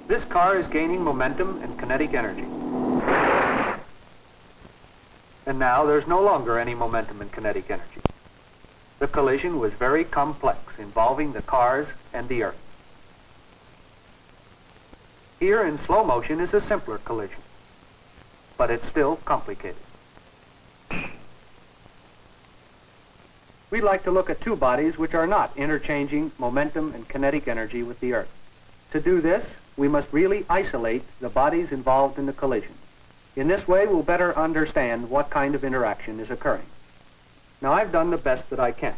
This car is gaining momentum and kinetic energy. And now there's no longer any momentum and kinetic energy. The collision was very complex, involving the cars and the earth. Here in slow motion is a simpler collision, but it's still complicated. We'd like to look at two bodies which are not interchanging momentum and kinetic energy with the earth. To do this, we must really isolate the bodies involved in the collision. In this way, we'll better understand what kind of interaction is occurring. Now, I've done the best that I can.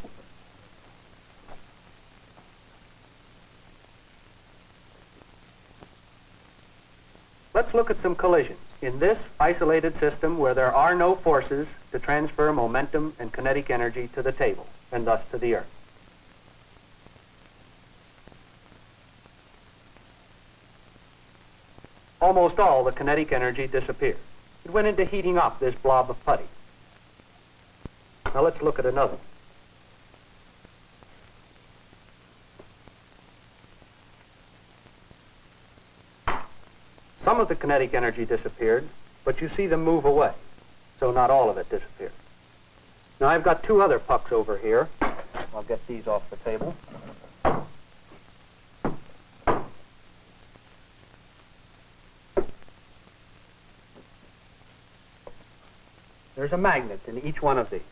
Let's look at some collisions in this isolated system where there are no forces to transfer momentum and kinetic energy to the table, and thus to the earth. Almost all the kinetic energy disappeared. It went into heating up this blob of putty. Now let's look at another. Some of the kinetic energy disappeared, but you see them move away, so not all of it disappeared. Now I've got two other pucks over here. I'll get these off the table. There's a magnet in each one of these.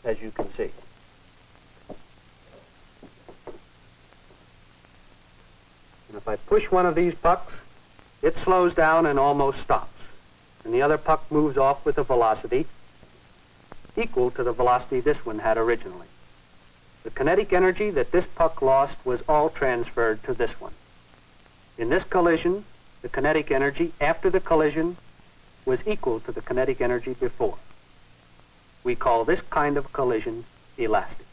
As you can see. And if I push one of these pucks, it slows down and almost stops. And the other puck moves off with a velocity equal to the velocity this one had originally. The kinetic energy that this puck lost was all transferred to this one. In this collision, the kinetic energy after the collision was equal to the kinetic energy before. We call this kind of collision elastic.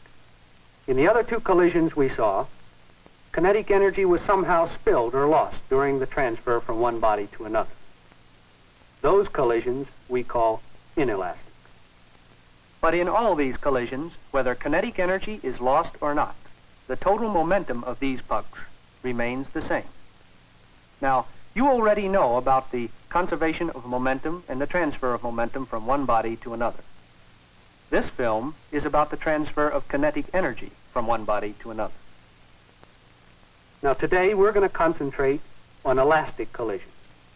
In the other two collisions we saw, kinetic energy was somehow spilled or lost during the transfer from one body to another. Those collisions we call inelastic. But in all these collisions, whether kinetic energy is lost or not, the total momentum of these pucks remains the same. Now, you already know about the conservation of momentum and the transfer of momentum from one body to another. This film is about the transfer of kinetic energy from one body to another. Now, today we're going to concentrate on elastic collisions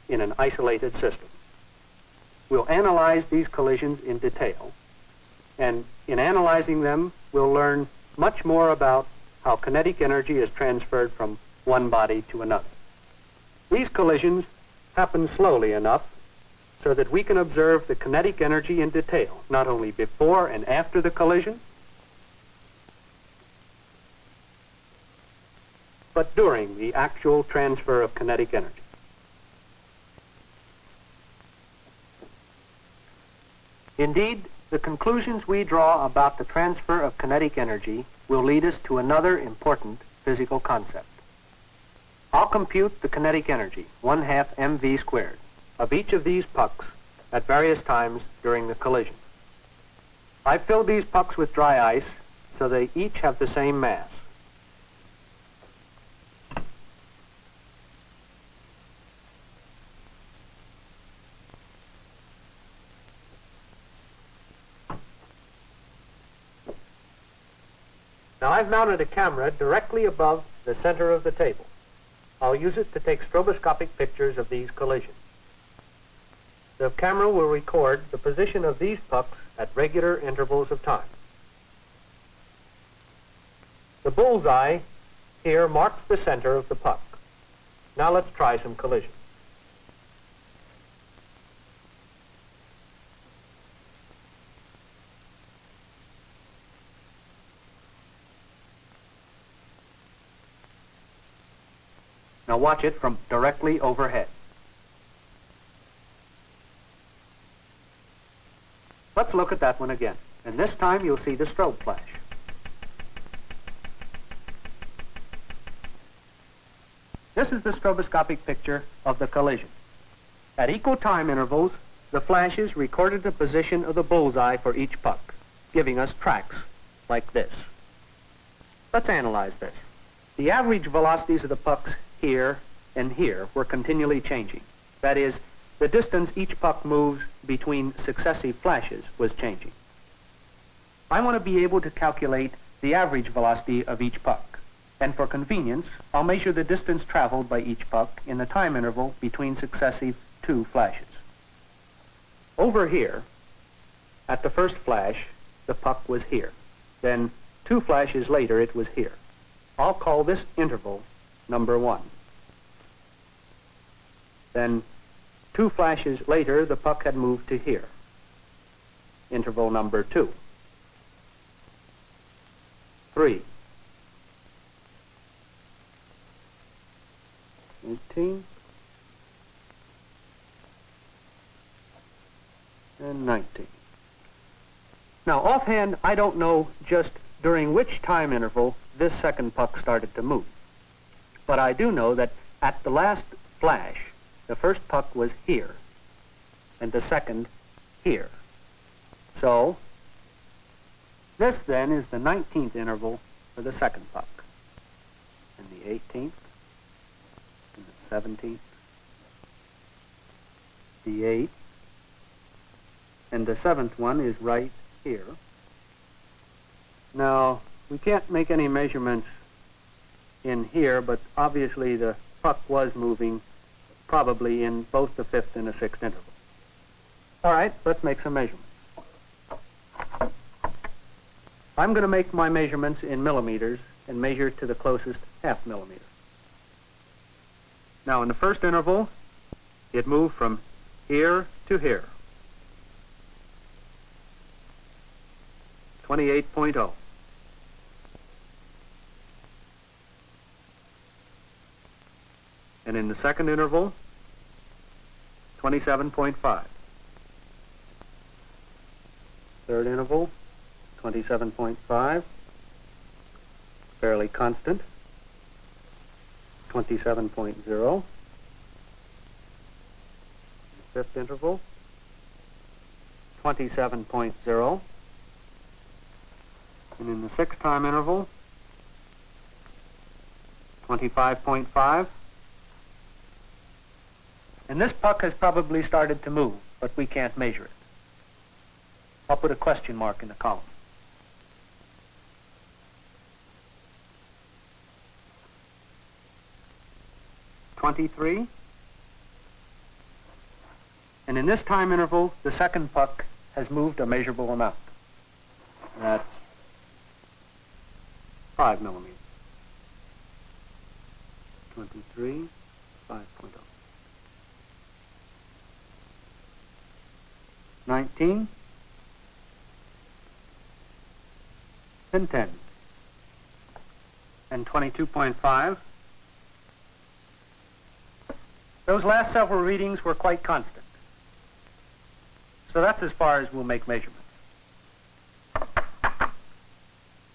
in an isolated system. We'll analyze these collisions in detail, and in analyzing them, we'll learn much more about how kinetic energy is transferred from one body to another. These collisions happen slowly enough so that we can observe the kinetic energy in detail, not only before and after the collision, but during the actual transfer of kinetic energy. Indeed, the conclusions we draw about the transfer of kinetic energy will lead us to another important physical concept. I'll compute the kinetic energy, 1/2 mv squared, of each of these pucks at various times during the collision. I filled these pucks with dry ice so they each have the same mass. Now I've mounted a camera directly above the center of the table. I'll use it to take stroboscopic pictures of these collisions. The camera will record the position of these pucks at regular intervals of time. The bullseye here marks the center of the puck. Now let's try some collisions. Now watch it from directly overhead. Let's look at that one again, and this time you'll see the strobe flash. This is the stroboscopic picture of the collision. At equal time intervals, the flashes recorded the position of the bullseye for each puck. giving us tracks like this. Let's analyze this. The average velocities of the pucks here and here were continually changing. That is, the distance each puck moves between successive flashes was changing. I want to be able to calculate the average velocity of each puck. And for convenience, I'll measure the distance traveled by each puck in the time interval between successive two flashes. Over here, at the first flash, the puck was here. Then, two flashes later, it was here. I'll call this interval number 1. Then, two flashes later, the puck had moved to here. Interval number 2. 3. 18. And 19. Now, offhand, I don't know just during which time interval this second puck started to move. But I do know that at the last flash, the first puck was here, and the second here. So, this then is the 19th interval for the second puck, and the 18th, and the 17th, the 8th, and the 7th one is right here. Now, we can't make any measurements in here, but obviously the puck was moving probably in both the 5th and the 6th interval. All right, let's make some measurements. I'm going to make my measurements in millimeters and measure to the closest half millimeter. Now, in the first interval, it moved from here to here. 28.0. And in the second interval, 27.5. Third interval, 27.5. Fairly constant. 27.0. Fifth interval, 27.0. And in the sixth time interval, 25.5. And this puck has probably started to move, but we can't measure it. I'll put a question mark in the column. .23. And in this time interval, the second puck has moved a measurable amount. That's 5 millimeters. 23, 5.0. 19, and 10. And 22.5. Those last several readings were quite constant. So that's as far as we'll make measurements.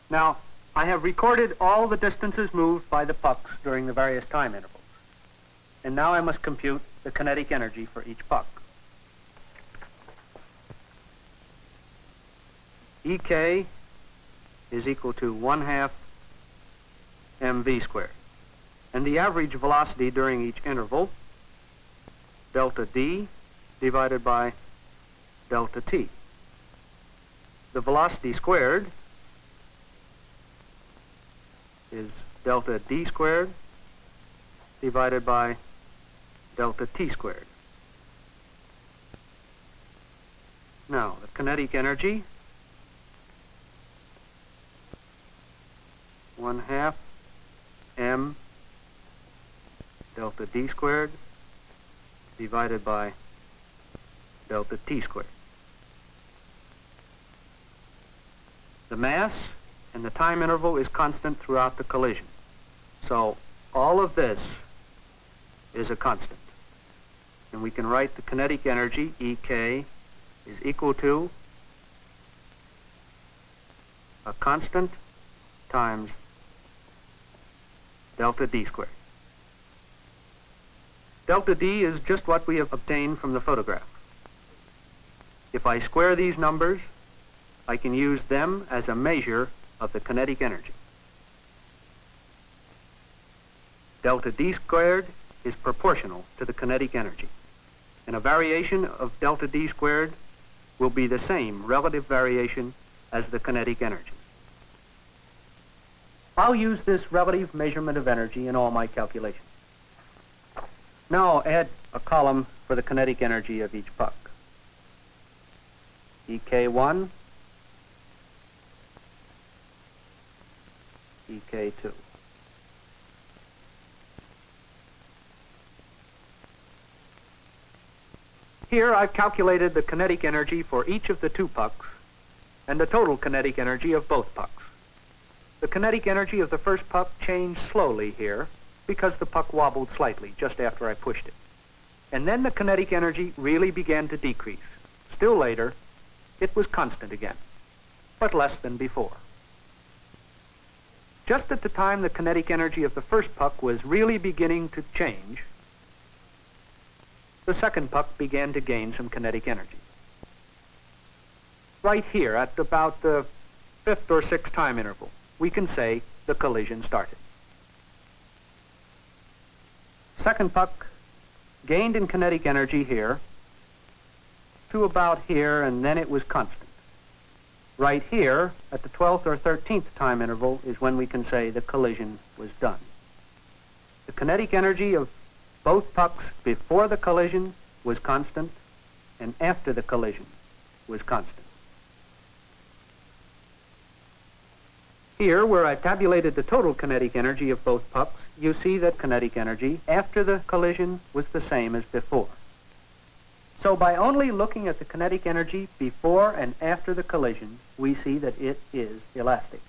Now, I have recorded all the distances moved by the pucks during the various time intervals. And now I must compute the kinetic energy for each puck. EK is equal to 1/2 mv squared. And the average velocity during each interval, delta D divided by delta T. The velocity squared is delta D squared divided by delta T squared. Now, the kinetic energy, 1/2 m delta D squared divided by delta T squared. The mass and the time interval is constant throughout the collision. So all of this is a constant. And we can write the kinetic energy, EK, is equal to a constant times delta D squared. Delta D is just what we have obtained from the photograph. If I square these numbers, I can use them as a measure of the kinetic energy. Delta D squared is proportional to the kinetic energy, and a variation of delta D squared will be the same relative variation as the kinetic energy. I'll use this relative measurement of energy in all my calculations. Now I'll add a column for the kinetic energy of each puck. EK1, EK2. Here I've calculated the kinetic energy for each of the two pucks and the total kinetic energy of both pucks. The kinetic energy of the first puck changed slowly here because the puck wobbled slightly just after I pushed it. And then the kinetic energy really began to decrease. Still later, it was constant again, but less than before. Just at the time the kinetic energy of the first puck was really beginning to change, the second puck began to gain some kinetic energy. Right here, at about the fifth or sixth time interval, we can say the collision started. Second puck gained in kinetic energy here to about here, and then it was constant. Right here, at the 12th or 13th time interval, is when we can say the collision was done. The kinetic energy of both pucks before the collision was constant, and after the collision was constant. Here, where I tabulated the total kinetic energy of both pucks, you see that kinetic energy after the collision was the same as before. So by only looking at the kinetic energy before and after the collision, we see that it is elastic.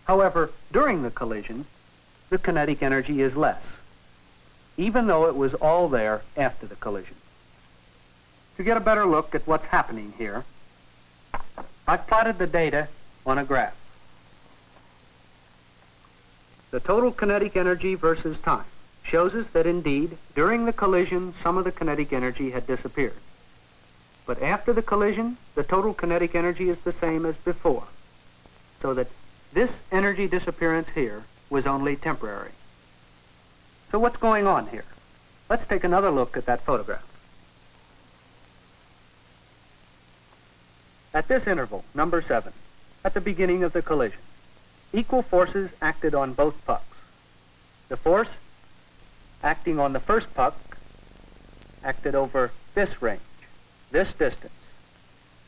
However, during the collision, the kinetic energy is less, even though it was all there after the collision. To get a better look at what's happening here, I've plotted the data on a graph. The total kinetic energy versus time shows us that indeed, during the collision, some of the kinetic energy had disappeared. But after the collision, the total kinetic energy is the same as before, so that this energy disappearance here was only temporary. So what's going on here? Let's take another look at that photograph. At this interval, number 7, at the beginning of the collision, equal forces acted on both pucks. The force acting on the first puck acted over this range, this distance,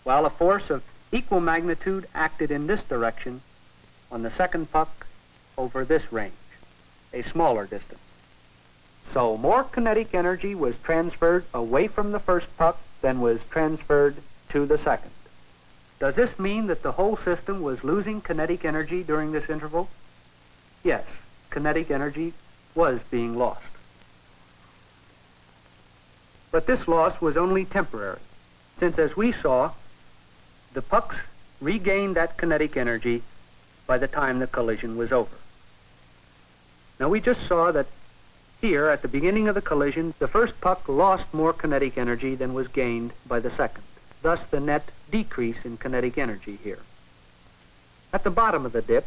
while a force of equal magnitude acted in this direction on the second puck over this range, a smaller distance. So more kinetic energy was transferred away from the first puck than was transferred to the second. Does this mean that the whole system was losing kinetic energy during this interval? Yes, kinetic energy was being lost. But this loss was only temporary, since as we saw, the pucks regained that kinetic energy by the time the collision was over. Now we just saw that here, at the beginning of the collision, the first puck lost more kinetic energy than was gained by the second. Thus the net decrease in kinetic energy here. At the bottom of the dip,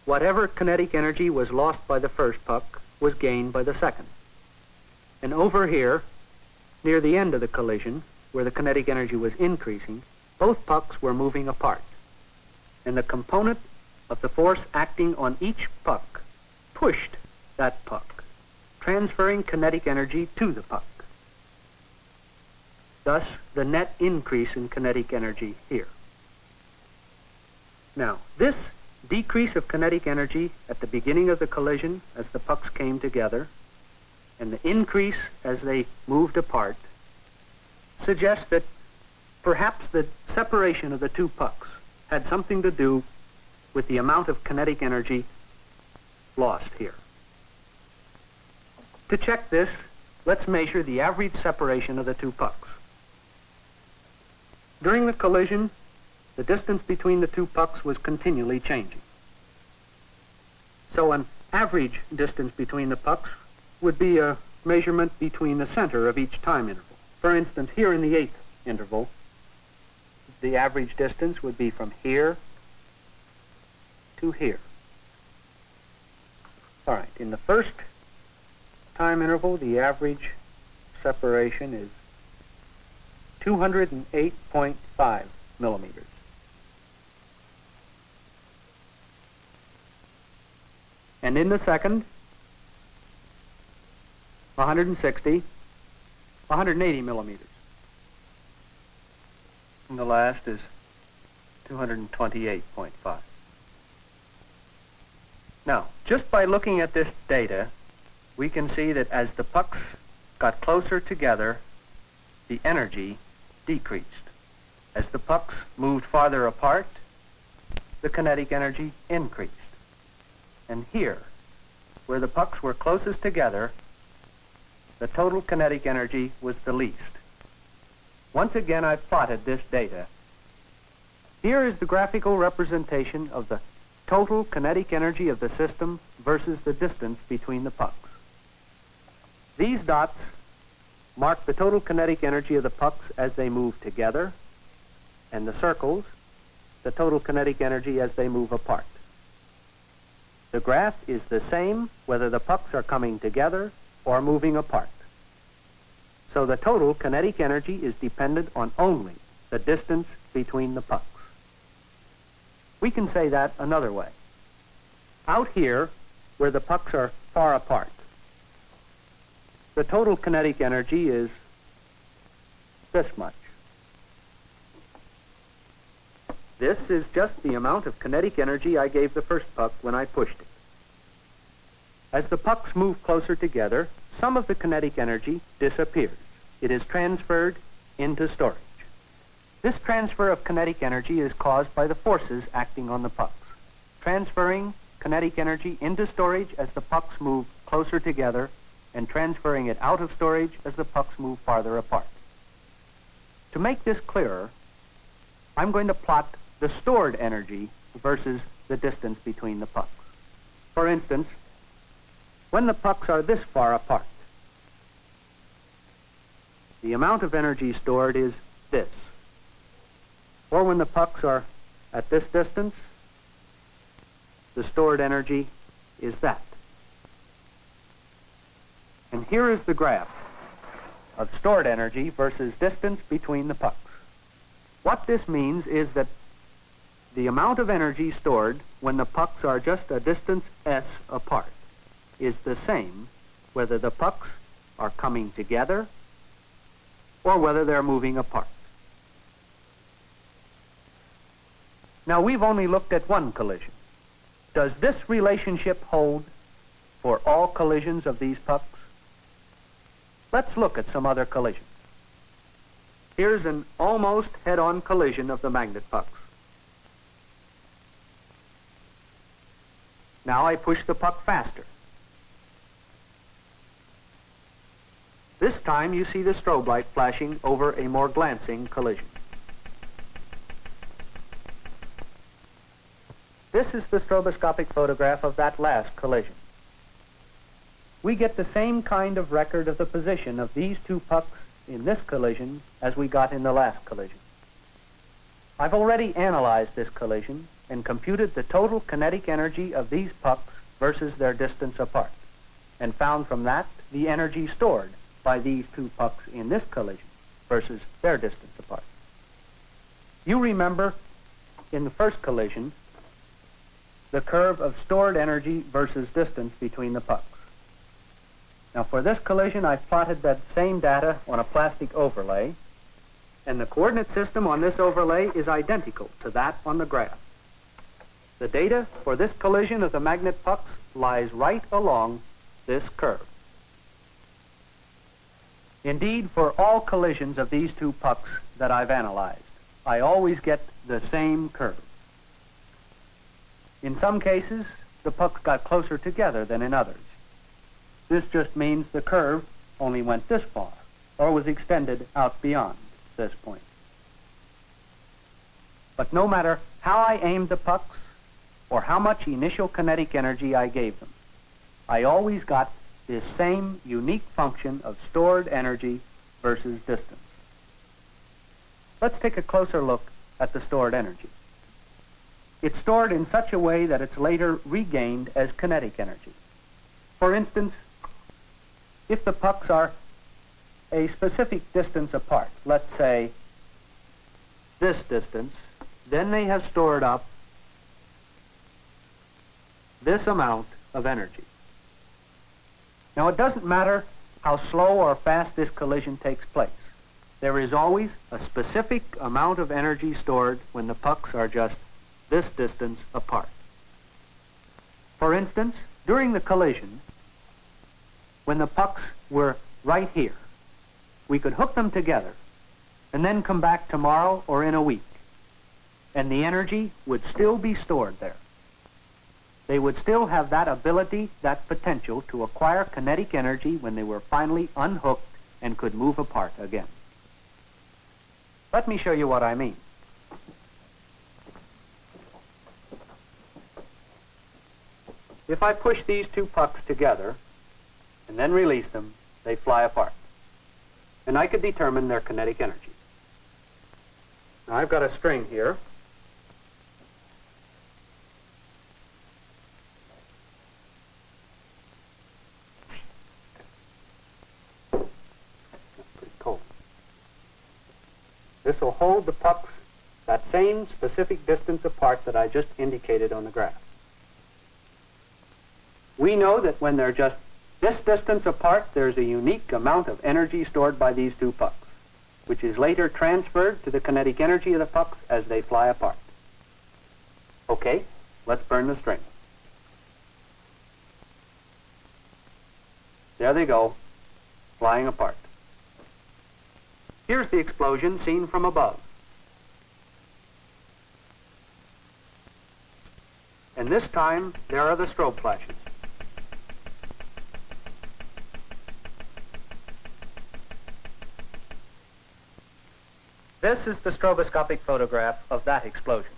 whatever kinetic energy was lost by the first puck was gained by the second. And over here, near the end of the collision, where the kinetic energy was increasing, both pucks were moving apart. And the component of the force acting on each puck pushed that puck, transferring kinetic energy to the puck. Thus, the net increase in kinetic energy here. Now, this decrease of kinetic energy at the beginning of the collision as the pucks came together, and the increase as they moved apart, suggests that perhaps the separation of the two pucks had something to do with the amount of kinetic energy lost here. To check this, let's measure the average separation of the two pucks. During the collision, the distance between the two pucks was continually changing. So an average distance between the pucks would be a measurement between the center of each time interval. For instance, here in the 8th interval, the average distance would be from here to here. All right, in the first time interval, the average separation is 208.5 millimeters. And in the second, 160, 180 millimeters. And the last is 228.5. Now, just by looking at this data, we can see that as the pucks got closer together, the energy decreased. As the pucks moved farther apart, the kinetic energy increased. And here, where the pucks were closest together, the total kinetic energy was the least. Once again, I've plotted this data. Here is the graphical representation of the total kinetic energy of the system versus the distance between the pucks. These dots mark the total kinetic energy of the pucks as they move together, and the circles, the total kinetic energy as they move apart. The graph is the same whether the pucks are coming together or moving apart. So the total kinetic energy is dependent on only the distance between the pucks. We can say that another way. Out here, where the pucks are far apart, the total kinetic energy is this much. This is just the amount of kinetic energy I gave the first puck when I pushed it. As the pucks move closer together, some of the kinetic energy disappears. It is transferred into storage. This transfer of kinetic energy is caused by the forces acting on the pucks, transferring kinetic energy into storage as the pucks move closer together and transferring it out of storage as the pucks move farther apart. To make this clearer, I'm going to plot the stored energy versus the distance between the pucks. For instance, when the pucks are this far apart, the amount of energy stored is this. Or when the pucks are at this distance, the stored energy is that. And here is the graph of stored energy versus distance between the pucks. What this means is that the amount of energy stored when the pucks are just a distance s apart is the same whether the pucks are coming together or whether they're moving apart. Now, we've only looked at one collision. Does this relationship hold for all collisions of these pucks? Let's look at some other collisions. Here's an almost head-on collision of the magnet pucks. Now I push the puck faster. This time you see the strobe light flashing over a more glancing collision. This is the stroboscopic photograph of that last collision. We get the same kind of record of the position of these two pucks in this collision as we got in the last collision. I've already analyzed this collision and computed the total kinetic energy of these pucks versus their distance apart, and found from that the energy stored by these two pucks in this collision versus their distance apart. You remember in the first collision the curve of stored energy versus distance between the pucks. Now, for this collision, I've plotted that same data on a plastic overlay, and the coordinate system on this overlay is identical to that on the graph. The data for this collision of the magnet pucks lies right along this curve. Indeed, for all collisions of these two pucks that I've analyzed, I always get the same curve. In some cases, the pucks got closer together than in others. This just means the curve only went this far, or was extended out beyond this point. But no matter how I aimed the pucks, or how much initial kinetic energy I gave them, I always got this same unique function of stored energy versus distance. Let's take a closer look at the stored energy. It's stored in such a way that it's later regained as kinetic energy. For instance, if the pucks are a specific distance apart, let's say this distance, then they have stored up this amount of energy. Now, it doesn't matter how slow or fast this collision takes place. There is always a specific amount of energy stored when the pucks are just this distance apart. For instance, during the collision, when the pucks were right here, we could hook them together and then come back tomorrow or in a week, and the energy would still be stored there. They would still have that ability, that potential to acquire kinetic energy when they were finally unhooked and could move apart again. Let me show you what I mean. If I push these two pucks together and then release them, they fly apart. And I could determine their kinetic energy. Now I've got a string here. That's pretty cold. This will hold the pucks that same specific distance apart that I just indicated on the graph. We know that when they're just this distance apart, there's a unique amount of energy stored by these two pucks, which is later transferred to the kinetic energy of the pucks as they fly apart. Okay, let's burn the string. There they go, flying apart. Here's the explosion seen from above. And this time, there are the strobe flashes. This is the stroboscopic photograph of that explosion.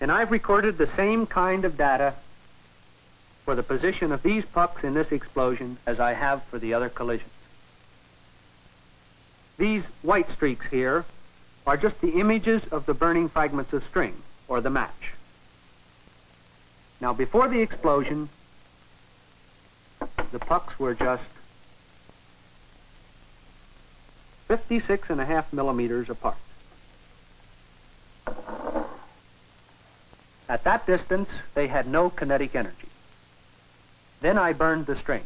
And I've recorded the same kind of data for the position of these pucks in this explosion as I have for the other collisions. These white streaks here are just the images of the burning fragments of string, or the match. Now, before the explosion, the pucks were just 56.5 millimeters apart. At that distance, they had no kinetic energy. Then I burned the string,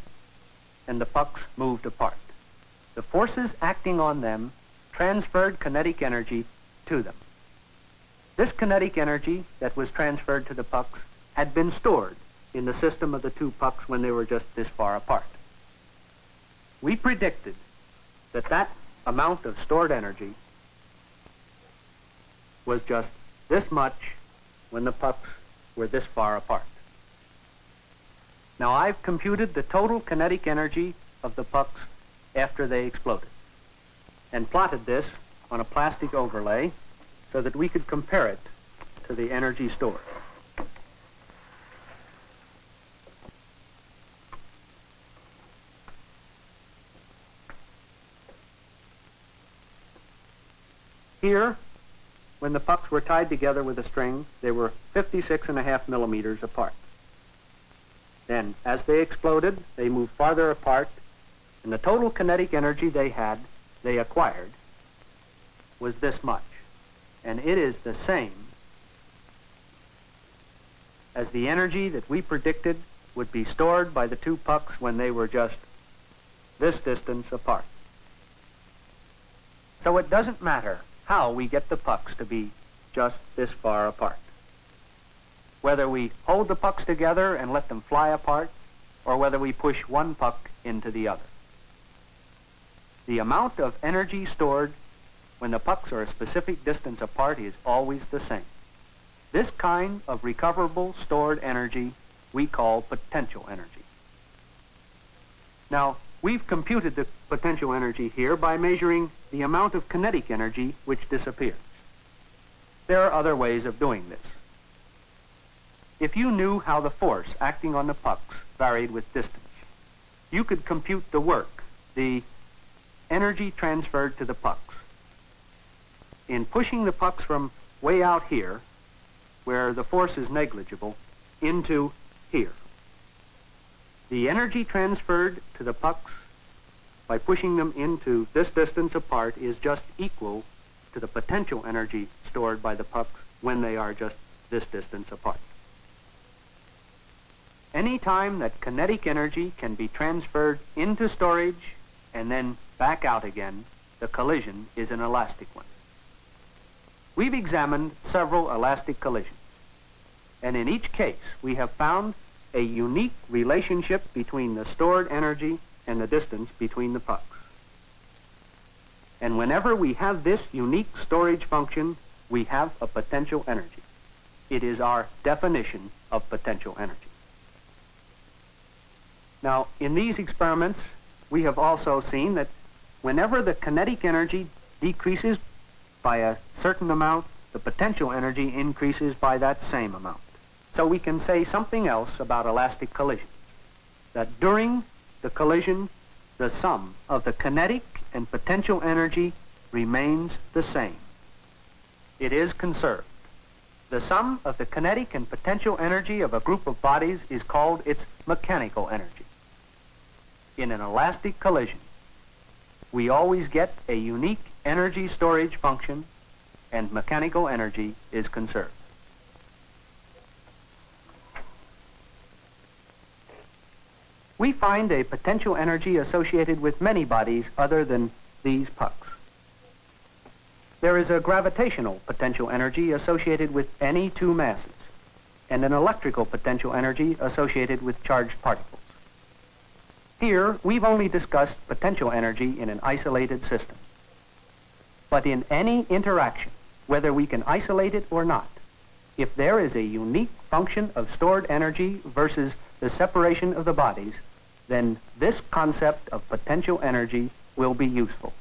and the pucks moved apart. The forces acting on them transferred kinetic energy to them. This kinetic energy that was transferred to the pucks had been stored in the system of the two pucks when they were just this far apart. We predicted that that amount of stored energy was just this much when the pucks were this far apart. Now I've computed the total kinetic energy of the pucks after they exploded and plotted this on a plastic overlay so that we could compare it to the energy stored. Here, when the pucks were tied together with a string, they were 56.5 millimeters apart. Then, as they exploded, they moved farther apart, and the total kinetic energy they acquired, was this much. And it is the same as the energy that we predicted would be stored by the two pucks when they were just this distance apart. So it doesn't matter how we get the pucks to be just this far apart. Whether we hold the pucks together and let them fly apart, or whether we push one puck into the other. The amount of energy stored when the pucks are a specific distance apart is always the same. This kind of recoverable stored energy we call potential energy. Now, we've computed the potential energy here by measuring the amount of kinetic energy which disappears. There are other ways of doing this. If you knew how the force acting on the pucks varied with distance, you could compute the work, the energy transferred to the pucks. in pushing the pucks from way out here, where the force is negligible, into here. The energy transferred to the pucks by pushing them into this distance apart is just equal to the potential energy stored by the pucks when they are just this distance apart. Any time that kinetic energy can be transferred into storage and then back out again, the collision is an elastic one. We've examined several elastic collisions, and in each case we have found a unique relationship between the stored energy and the distance between the pucks. And whenever we have this unique storage function, we have a potential energy. It is our definition of potential energy. Now, in these experiments, we have also seen that whenever the kinetic energy decreases by a certain amount, the potential energy increases by that same amount. So we can say something else about elastic collisions, that during the collision, the sum of the kinetic and potential energy remains the same. It is conserved. The sum of the kinetic and potential energy of a group of bodies is called its mechanical energy. In an elastic collision, we always get a unique energy storage function, and mechanical energy is conserved. We find a potential energy associated with many bodies other than these pucks. There is a gravitational potential energy associated with any two masses, and an electrical potential energy associated with charged particles. Here, we've only discussed potential energy in an isolated system. But in any interaction, whether we can isolate it or not, if there is a unique function of stored energy versus the separation of the bodies, then this concept of potential energy will be useful.